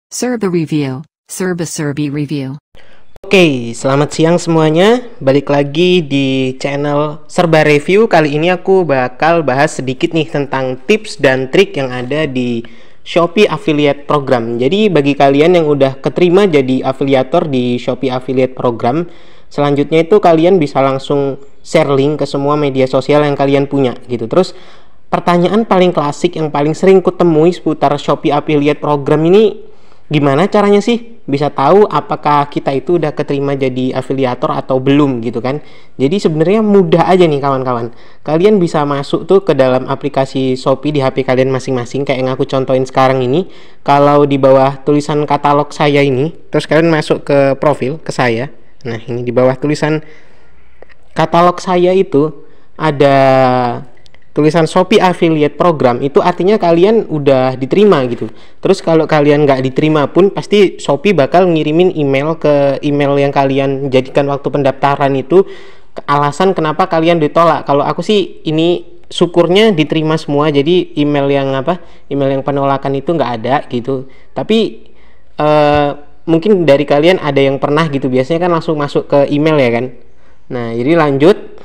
Serba Review, Serba Serbi Review. Oke, selamat siang semuanya. Balik lagi di channel Serba Review. Kali ini aku bakal bahas sedikit nih tentang tips dan trik yang ada di Shopee Affiliate Program. Jadi bagi kalian yang udah keterima jadi afiliator di Shopee Affiliate Program, selanjutnya itu kalian bisa langsung share link ke semua media sosial yang kalian punya gitu. Terus pertanyaan paling klasik yang paling sering kutemui seputar Shopee Affiliate Program ini, gimana caranya sih bisa tahu apakah kita itu udah keterima jadi afiliator atau belum gitu kan. Jadi sebenarnya mudah aja nih kawan-kawan. Kalian bisa masuk tuh ke dalam aplikasi Shopee di HP kalian masing-masing kayak yang aku contohin sekarang ini. Kalau di bawah tulisan katalog saya ini, terus kalian masuk ke profil ke saya. Nah, ini di bawah tulisan katalog saya itu ada tulisan Shopee Affiliate Program, itu artinya kalian udah diterima gitu. Terus kalau kalian nggak diterima pun pasti Shopee bakal ngirimin email ke email yang kalian jadikan waktu pendaftaran itu, alasan kenapa kalian ditolak. Kalau aku sih ini syukurnya diterima semua, jadi email yang penolakan itu nggak ada gitu. Tapi mungkin dari kalian ada yang pernah gitu, biasanya kan langsung masuk ke email ya kan. Nah, jadi lanjut,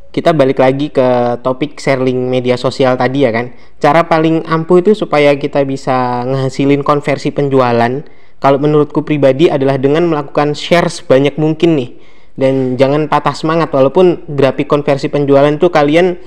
kita balik lagi ke topik share link media sosial tadi ya kan. Cara paling ampuh itu supaya kita bisa ngehasilin konversi penjualan, kalau menurutku pribadi adalah dengan melakukan share sebanyak mungkin nih. Dan jangan patah semangat walaupun grafik konversi penjualan tuh kalian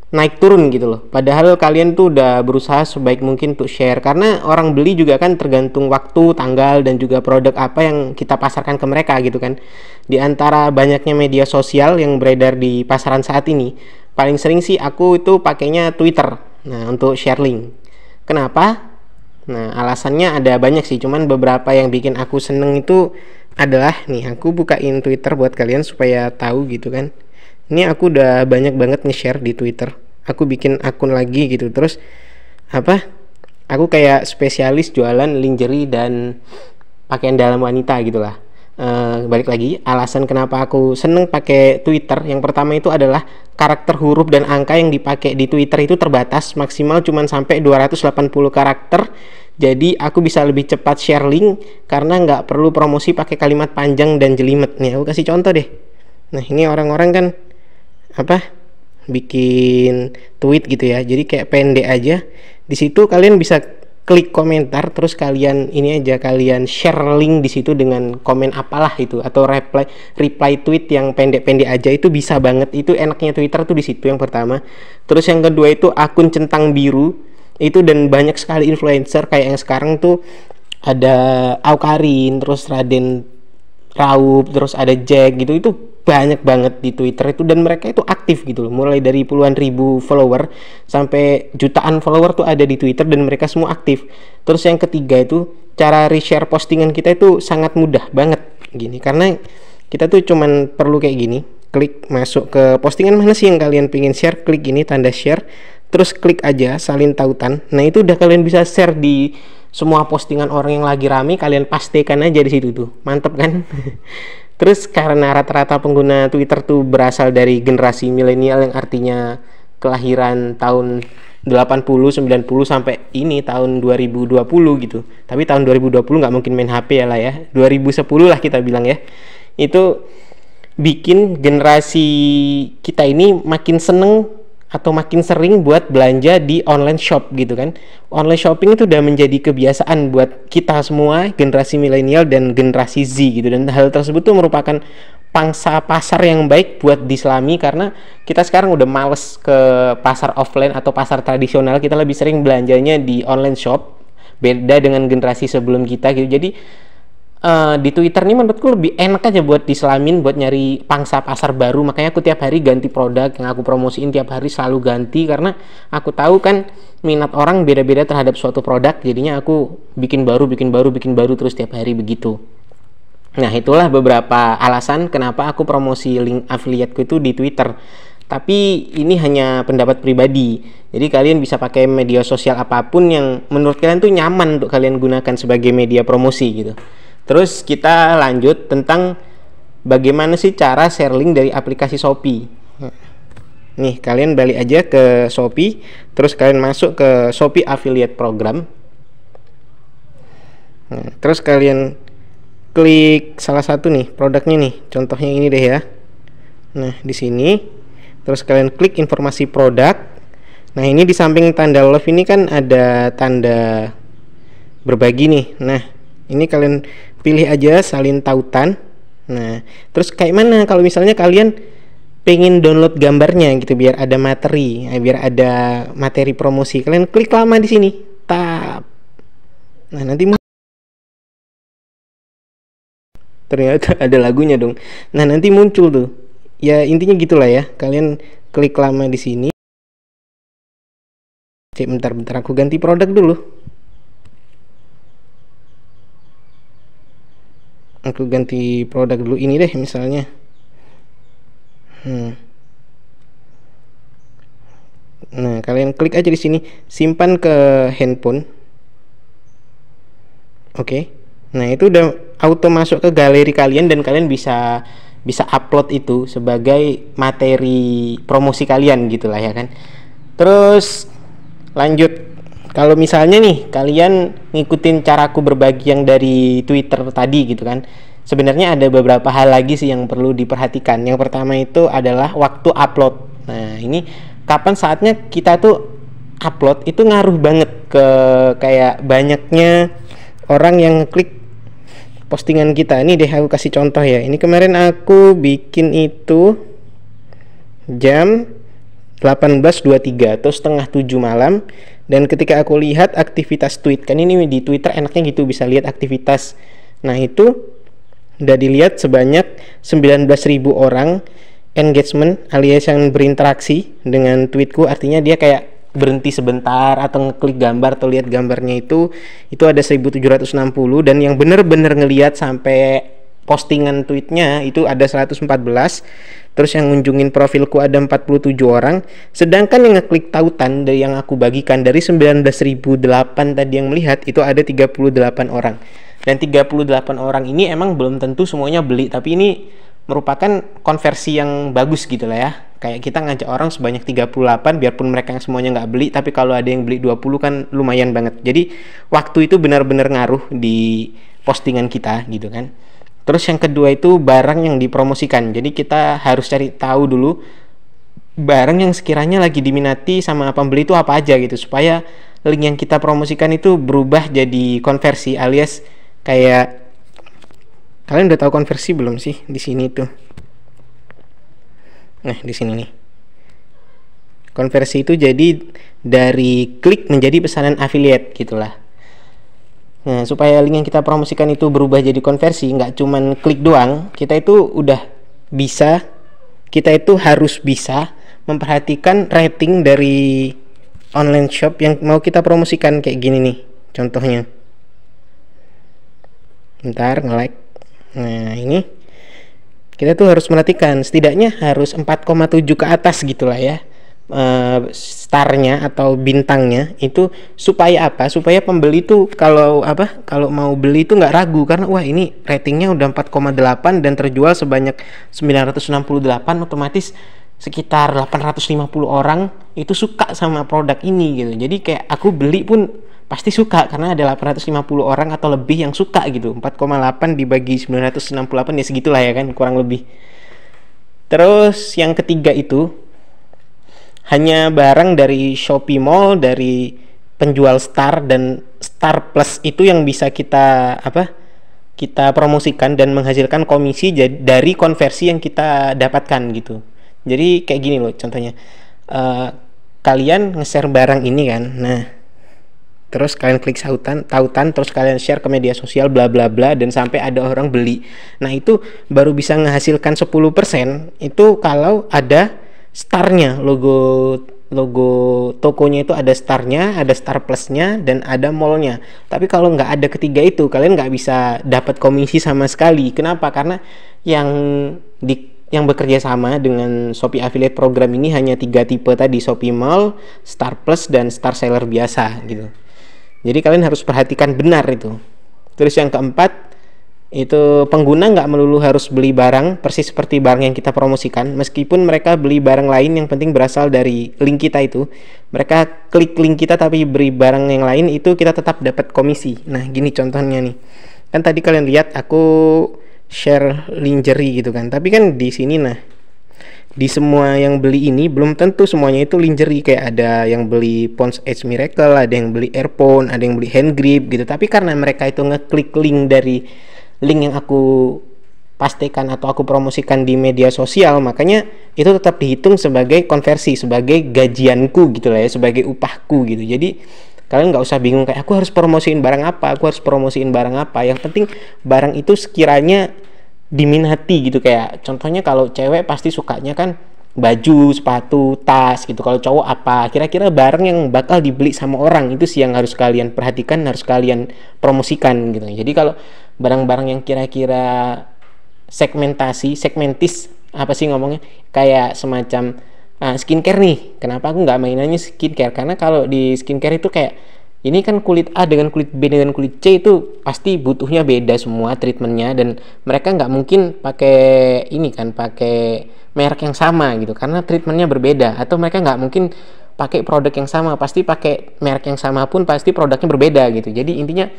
naik turun gitu loh. Padahal kalian tuh udah berusaha sebaik mungkin untuk share, karena orang beli juga kan tergantung waktu, tanggal, dan juga produk apa yang kita pasarkan ke mereka gitu kan. Di antara banyaknya media sosial yang beredar di pasaran saat ini, paling sering sih aku itu pakainya Twitter. Nah, untuk share link. Kenapa? Nah, alasannya ada banyak sih, cuman beberapa yang bikin aku seneng itu adalah nih, aku bukain Twitter buat kalian supaya tahu gitu kan. Ini aku udah banyak banget nge-share di Twitter. Aku bikin akun lagi gitu. Terus aku kayak spesialis jualan lingerie dan pakaian dalam wanita gitulah. Balik lagi, alasan kenapa aku seneng pakai Twitter, yang pertama itu adalah karakter huruf dan angka yang dipakai di Twitter itu terbatas, maksimal cuman sampai 280 karakter. Jadi aku bisa lebih cepat share link karena nggak perlu promosi pakai kalimat panjang dan jelimet. Nih, aku kasih contoh deh. Nah, ini orang-orang kan bikin tweet gitu ya, jadi kayak pendek aja. Di situ kalian bisa klik komentar, terus kalian share link di situ dengan komen apalah itu, atau reply tweet yang pendek-pendek aja, itu bisa banget. Itu enaknya Twitter tuh di situ yang pertama. Terus yang kedua itu akun centang biru itu, dan banyak sekali influencer kayak yang sekarang tuh ada Aukarin, terus Raden Raup, terus ada Jack gitu. Itu banyak banget di Twitter itu, dan mereka itu aktif gitu loh, mulai dari puluhan ribu follower sampai jutaan follower tuh ada di Twitter, dan mereka semua aktif. Terus yang ketiga itu, cara reshare postingan kita itu sangat mudah banget gini, karena kita tuh cuman perlu kayak gini, klik masuk ke postingan mana sih yang kalian pengen share, klik ini tanda share, terus klik aja salin tautan. Nah, itu udah kalian bisa share di semua postingan orang yang lagi rame, kalian pastikan aja di situ tuh. Mantep kan? Terus karena rata-rata pengguna Twitter tuh berasal dari generasi milenial, yang artinya kelahiran tahun 80, 90 sampai ini tahun 2020 gitu. Tapi tahun 2020 nggak mungkin main HP ya lah ya. 2010 lah kita bilang ya. Itu bikin generasi kita ini makin seneng atau makin sering buat belanja di online shop gitu kan. Online shopping itu udah menjadi kebiasaan buat kita semua, generasi milenial dan generasi Z gitu. Dan hal tersebut tuh merupakan pangsa pasar yang baik buat diselami, karena kita sekarang udah males ke pasar offline atau pasar tradisional. Kita lebih sering belanjanya di online shop, beda dengan generasi sebelum kita gitu. Jadi di Twitter ini menurutku lebih enak aja buat diselamin, buat nyari pangsa pasar baru. Makanya aku tiap hari ganti produk yang aku promosiin, tiap hari selalu ganti, karena aku tahu kan minat orang beda-beda terhadap suatu produk. Jadinya aku bikin baru terus tiap hari begitu. Nah, itulah beberapa alasan kenapa aku promosi link affiliateku itu di Twitter. Tapi ini hanya pendapat pribadi. Jadi kalian bisa pakai media sosial apapun yang menurut kalian tuh nyaman untuk kalian gunakan sebagai media promosi gitu. Terus kita lanjut tentang bagaimana sih cara share link dari aplikasi Shopee. Nih, kalian balik aja ke Shopee, terus kalian masuk ke Shopee Affiliate Program. Nah, terus kalian klik salah satu nih produknya nih, contohnya ini deh ya. Nah, di sini terus kalian klik informasi produk. Nah, ini di samping tanda love ini kan ada tanda berbagi nih. Nah, ini kalian pilih aja salin tautan. Nah, terus kayak mana kalau misalnya kalian pengen download gambarnya gitu biar ada materi, biar ada materi promosi, kalian klik lama di sini, tap. Nah, nanti ternyata ada lagunya dong. Nah, nanti muncul tuh. Ya intinya gitulah ya. Kalian klik lama di sini. Cek bentar aku ganti produk dulu. Aku ganti produk dulu ini deh misalnya. Nah, kalian klik aja di sini, simpan ke handphone. Oke. Nah, itu udah auto masuk ke galeri kalian dan kalian bisa upload itu sebagai materi promosi kalian gitulah ya kan. Terus lanjut, kalau misalnya nih kalian ngikutin caraku berbagi yang dari Twitter tadi gitu kan, sebenarnya ada beberapa hal lagi sih yang perlu diperhatikan. Yang pertama itu adalah waktu upload. Nah, ini kapan saatnya kita tuh upload itu ngaruh banget ke kayak banyaknya orang yang klik postingan kita. Ini deh aku kasih contoh ya. Ini kemarin aku bikin itu jam 18.23 atau setengah 7 malam, dan ketika aku lihat aktivitas tweet, kan ini di Twitter enaknya gitu bisa lihat aktivitas. Nah, itu udah dilihat sebanyak 19.000 orang engagement alias yang berinteraksi dengan tweetku, artinya dia kayak berhenti sebentar atau ngeklik gambar atau lihat gambarnya itu ada 1760, dan yang bener-bener ngelihat sampai postingan tweetnya itu ada 114. Terus yang ngunjungin profilku ada 47 orang, sedangkan yang ngeklik tautan dari yang aku bagikan dari 19.008 tadi yang melihat itu ada 38 orang. Dan 38 orang ini emang belum tentu semuanya beli, tapi ini merupakan konversi yang bagus gitu lah ya. Kayak kita ngajak orang sebanyak 38, biarpun mereka semuanya nggak beli, tapi kalau ada yang beli 20 kan lumayan banget. Jadi waktu itu benar-benar ngaruh di postingan kita gitu kan. Terus yang kedua itu barang yang dipromosikan. Jadi kita harus cari tahu dulu barang yang sekiranya lagi diminati sama pembeli itu apa aja gitu, supaya link yang kita promosikan itu berubah jadi konversi, alias kayak kalian udah tahu konversi belum sih di sini tuh. Nah, di sini nih. Konversi itu jadi dari klik menjadi pesanan affiliate gitulah. Nah, supaya link yang kita promosikan itu berubah jadi konversi, nggak cuman klik doang, kita itu harus bisa memperhatikan rating dari online shop yang mau kita promosikan. Kayak gini nih contohnya. Bentar, nge-like. Nah, ini kita tuh harus merhatikan setidaknya harus 4,7 ke atas gitulah ya. Starnya atau bintangnya itu supaya apa? Supaya pembeli tuh kalau mau beli itu nggak ragu, karena wah ini ratingnya udah 4,8 dan terjual sebanyak 968, otomatis sekitar 850 orang itu suka sama produk ini gitu. Jadi kayak aku beli pun pasti suka karena ada 850 orang atau lebih yang suka gitu. 4,8 dibagi 968 ya segitulah ya kan, kurang lebih. Terus yang ketiga itu hanya barang dari Shopee Mall, dari penjual Star dan Star Plus itu yang bisa kita promosikan dan menghasilkan komisi dari konversi yang kita dapatkan gitu. Jadi kayak gini loh contohnya, kalian nge-share barang ini kan, nah terus kalian klik tautan, terus kalian share ke media sosial bla bla bla dan sampai ada orang beli. Nah, itu baru bisa menghasilkan 10% itu kalau ada starnya, logo tokonya itu ada starnya, ada Star Plusnya, dan ada mallnya. Tapi kalau nggak ada ketiga itu, kalian nggak bisa dapat komisi sama sekali. Kenapa? Karena yang bekerja sama dengan Shopee Affiliate Program ini hanya 3 tipe tadi, Shopee Mall, Star Plus, dan Star Seller biasa gitu. Jadi kalian harus perhatikan benar itu. Terus yang keempat, Itu pengguna nggak melulu harus beli barang persis seperti barang yang kita promosikan, meskipun mereka beli barang lain yang penting berasal dari link kita itu. Mereka klik link kita tapi beli barang yang lain, itu kita tetap dapat komisi. Nah gini contohnya nih, kan tadi kalian lihat aku share lingerie gitu kan, tapi kan di sini nah di semua yang beli ini belum tentu semuanya itu lingerie. Kayak ada yang beli Pond's Edge Miracle, ada yang beli earphone, ada yang beli hand grip gitu. Tapi karena mereka itu ngeklik link dari link yang aku pastikan atau aku promosikan di media sosial, makanya itu tetap dihitung sebagai konversi, sebagai gajianku gitu lah ya, sebagai upahku gitu. Jadi kalian nggak usah bingung kayak aku harus promosiin barang apa, aku harus promosiin barang apa. Yang penting barang itu sekiranya diminati gitu. Kayak contohnya kalau cewek pasti sukanya kan baju, sepatu, tas gitu. Kalau cowok apa kira-kira barang yang bakal dibeli sama orang, itu sih yang harus kalian perhatikan, harus kalian promosikan gitu. Jadi kalau barang-barang yang kira-kira segmentis, apa sih ngomongnya, kayak semacam skincare nih. Kenapa aku nggak mainannya skincare? Karena kalau di skincare itu kayak ini kan kulit A dengan kulit B dengan kulit C itu pasti butuhnya beda semua treatmentnya, dan mereka nggak mungkin pakai ini kan, pakai merek yang sama gitu karena treatmentnya berbeda. Atau mereka nggak mungkin pakai produk yang sama, pasti pakai merek yang sama pun pasti produknya berbeda gitu. Jadi intinya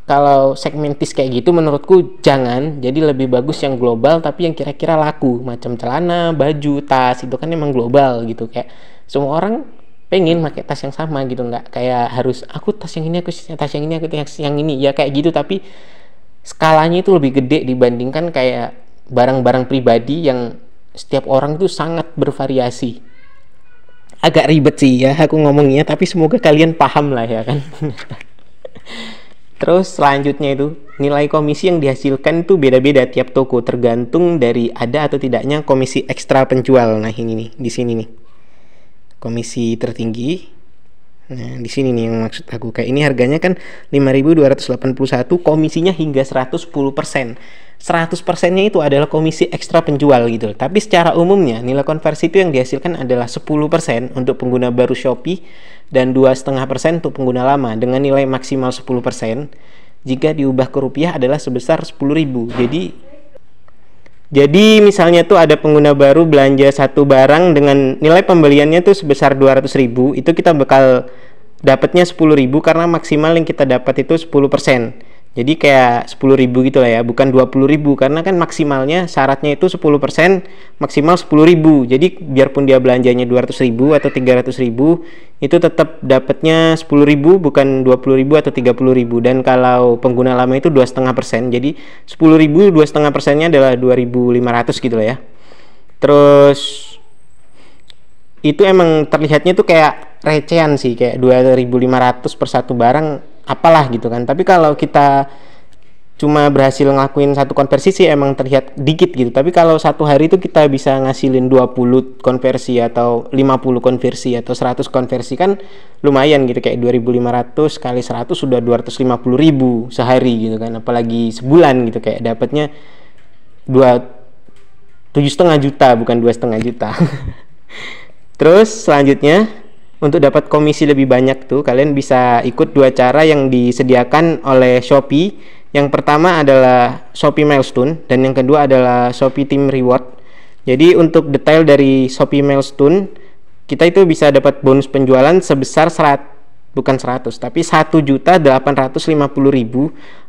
kalau segmentis kayak gitu menurutku jangan. Jadi lebih bagus yang global tapi yang kira-kira laku, macam celana, baju, tas, itu kan emang global gitu. Kayak semua orang pengen pakai tas yang sama gitu, nggak kayak harus aku tas yang ini, aku tas yang ini, aku tas yang ini, ya kayak gitu. Tapi skalanya itu lebih gede dibandingkan kayak barang-barang pribadi yang setiap orang itu sangat bervariasi. Agak ribet sih ya aku ngomongnya, tapi semoga kalian paham lah ya kan. Terus selanjutnya itu nilai komisi yang dihasilkan itu beda-beda tiap toko, tergantung dari ada atau tidaknya komisi ekstra penjual. Nah ini nih, di sini nih komisi tertinggi. Nah di sini nih yang maksud aku, kayak ini harganya kan 5.281, komisinya hingga 110%. 100%-nya itu adalah komisi ekstra penjual gitu. Tapi secara umumnya nilai konversi itu yang dihasilkan adalah 10% untuk pengguna baru Shopee dan 2,5% untuk pengguna lama, dengan nilai maksimal 10%. Jika diubah ke rupiah adalah sebesar 10.000. Jadi misalnya tuh ada pengguna baru belanja satu barang dengan nilai pembeliannya tuh sebesar 200.000, itu kita bakal dapatnya 10.000 karena maksimal yang kita dapat itu 10%. Jadi kayak 10.000 gitu lah ya, bukan 20.000 karena kan maksimalnya syaratnya itu 10%, maksimal 10.000. Jadi biarpun dia belanjanya 200.000 atau 300.000, itu tetap dapatnya 10.000 bukan 20.000 atau 30.000. Dan kalau pengguna lama itu 2,5%. Jadi 10.000 2,5%-nya adalah 2.500 gitu lah ya. Terus itu emang terlihatnya tuh kayak recehan sih, kayak 2.500 per satu barang apalah gitu kan. Tapi kalau kita cuma berhasil ngelakuin satu konversi sih emang terlihat dikit gitu. Tapi kalau satu hari itu kita bisa ngasilin 20 konversi atau 50 konversi atau 100 konversi kan lumayan gitu. Kayak 2.500 kali 100 sudah 250.000 sehari gitu kan. Apalagi sebulan gitu, kayak dapatnya 7,5 juta bukan 2,5 juta. Terus selanjutnya, untuk dapat komisi lebih banyak tuh kalian bisa ikut dua cara yang disediakan oleh Shopee. Yang pertama adalah Shopee Milestone dan yang kedua adalah Shopee Team Reward. Jadi untuk detail dari Shopee Milestone, kita itu bisa dapat bonus penjualan sebesar 1.850.000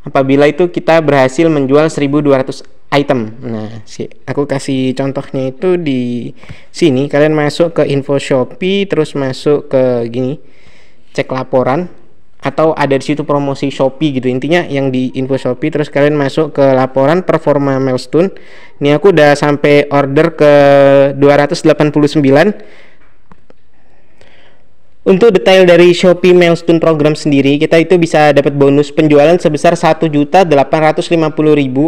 apabila itu kita berhasil menjual 1.200 item. Nah, aku kasih contohnya itu di sini. Kalian masuk ke info Shopee, terus masuk ke gini, cek laporan, atau ada di situ promosi Shopee gitu. Intinya yang di info Shopee, terus kalian masuk ke laporan performa milestone. Ini aku udah sampai order ke 289. Untuk detail dari Shopee Milestone program sendiri, kita itu bisa dapat bonus penjualan sebesar 1.850.000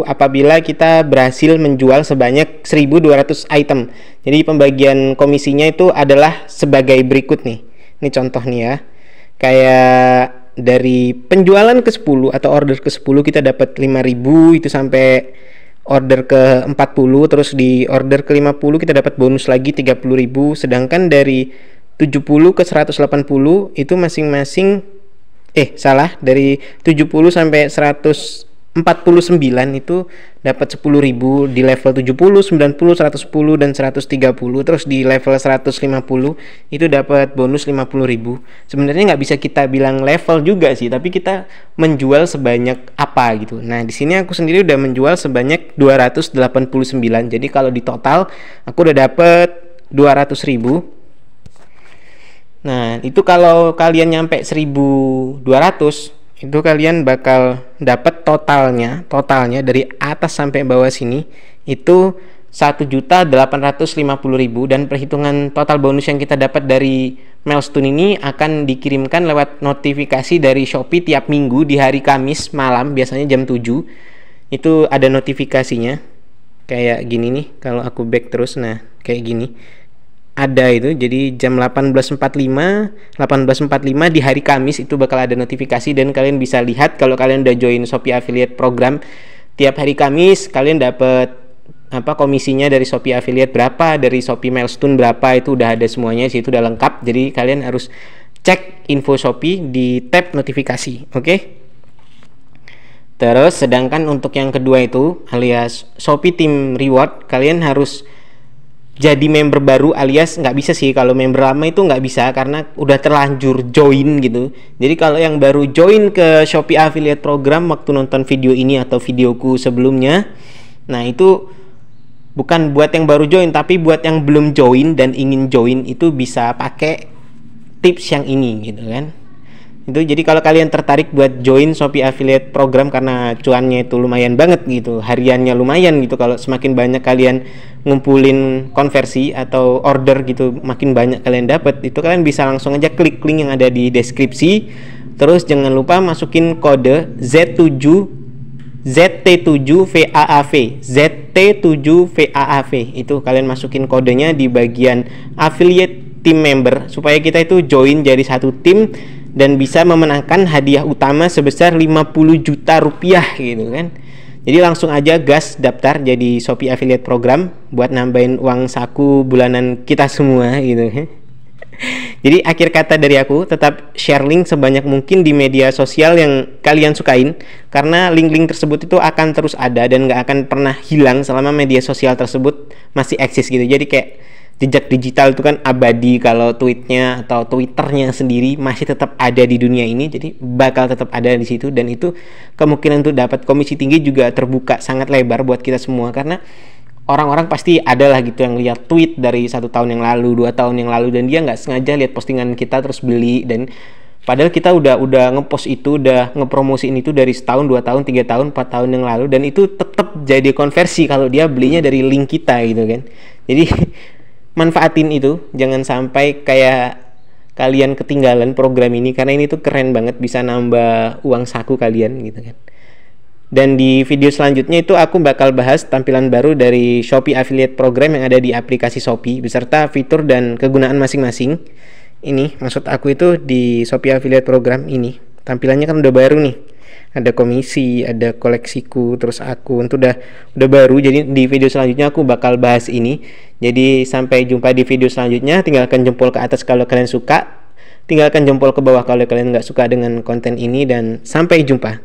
apabila kita berhasil menjual sebanyak 1.200 item. Jadi pembagian komisinya itu adalah sebagai berikut nih. Ini contoh nih ya. Kayak dari penjualan ke 10 atau order ke 10 kita dapat 5.000 itu sampai order ke 40, terus di order ke 50 kita dapat bonus lagi 30.000, sedangkan dari 70 ke 180 itu masing-masing dari 70 sampai 180 49 itu dapat 10.000, di level 70, 90, 110 dan 130, terus di level 150 itu dapat bonus 50.000. Sebenarnya nggak bisa kita bilang level juga sih, tapi kita menjual sebanyak apa gitu. Nah, di sini aku sendiri udah menjual sebanyak 289. Jadi kalau di total aku udah dapat 200.000. Nah, itu kalau kalian nyampe 1.200 itu kalian bakal dapat totalnya dari atas sampai bawah sini itu 1.850.000, dan perhitungan total bonus yang kita dapat dari milestone ini akan dikirimkan lewat notifikasi dari Shopee tiap minggu di hari Kamis malam, biasanya jam 7 itu ada notifikasinya kayak gini nih. Kalau aku back terus, nah kayak gini ada itu, jadi jam 18.45 di hari Kamis itu bakal ada notifikasi, dan kalian bisa lihat kalau kalian udah join Shopee Affiliate Program tiap hari Kamis kalian dapat komisinya dari Shopee Affiliate berapa, dari Shopee Milestone berapa, itu udah ada semuanya sih, itu udah lengkap. Jadi kalian harus cek info Shopee di tab notifikasi, oke? Terus sedangkan untuk yang kedua itu alias Shopee Team Reward, kalian harus jadi member baru, alias nggak bisa sih kalau member lama itu nggak bisa karena udah terlanjur join gitu. Jadi kalau yang baru join ke Shopee Affiliate Program waktu nonton video ini atau videoku sebelumnya, nah itu bukan buat yang baru join, tapi buat yang belum join dan ingin join itu bisa pakai tips yang ini gitu kan. Itu jadi kalau kalian tertarik buat join Shopee Affiliate Program karena cuannya itu lumayan banget gitu, hariannya lumayan gitu, kalau semakin banyak kalian ngumpulin konversi atau order gitu, makin banyak kalian dapat, itu kalian bisa langsung aja klik link yang ada di deskripsi. Terus jangan lupa masukin kode ZT7VAAV ZT7VAAV, itu kalian masukin kodenya di bagian affiliate team member supaya kita itu join jadi satu tim dan bisa memenangkan hadiah utama sebesar 50 juta rupiah gitu kan. Jadi langsung aja gas daftar jadi Shopee Affiliate Program buat nambahin uang saku bulanan kita semua gitu. Jadi akhir kata dari aku, tetap share link sebanyak mungkin di media sosial yang kalian sukain, karena link-link tersebut itu akan terus ada dan gak akan pernah hilang selama media sosial tersebut masih eksis gitu. Jadi kayak jejak digital itu kan abadi, kalau tweetnya atau twitternya sendiri masih tetap ada di dunia ini, jadi bakal tetap ada di situ, dan itu kemungkinan untuk dapat komisi tinggi juga terbuka sangat lebar buat kita semua, karena orang-orang pasti ada lah gitu yang lihat tweet dari 1 tahun yang lalu, 2 tahun yang lalu, dan dia nggak sengaja lihat postingan kita terus beli, dan padahal kita udah ngepost itu, udah ngepromosiin itu dari 1 tahun, 2 tahun, 3 tahun, 4 tahun yang lalu, dan itu tetap jadi konversi kalau dia belinya dari link kita gitu kan. Jadi manfaatin itu, jangan sampai kayak kalian ketinggalan program ini, karena ini tuh keren banget, bisa nambah uang saku kalian gitu kan. Dan di video selanjutnya itu aku bakal bahas tampilan baru dari Shopee Affiliate Program yang ada di aplikasi Shopee beserta fitur dan kegunaan masing-masing. Ini maksud aku itu di Shopee Affiliate Program ini tampilannya kan udah baru nih, ada komisi, ada koleksiku, terus akun, itu udah baru. Jadi di video selanjutnya aku bakal bahas ini. Jadi sampai jumpa di video selanjutnya. Tinggalkan jempol ke atas kalau kalian suka, tinggalkan jempol ke bawah kalau kalian nggak suka dengan konten ini, dan sampai jumpa.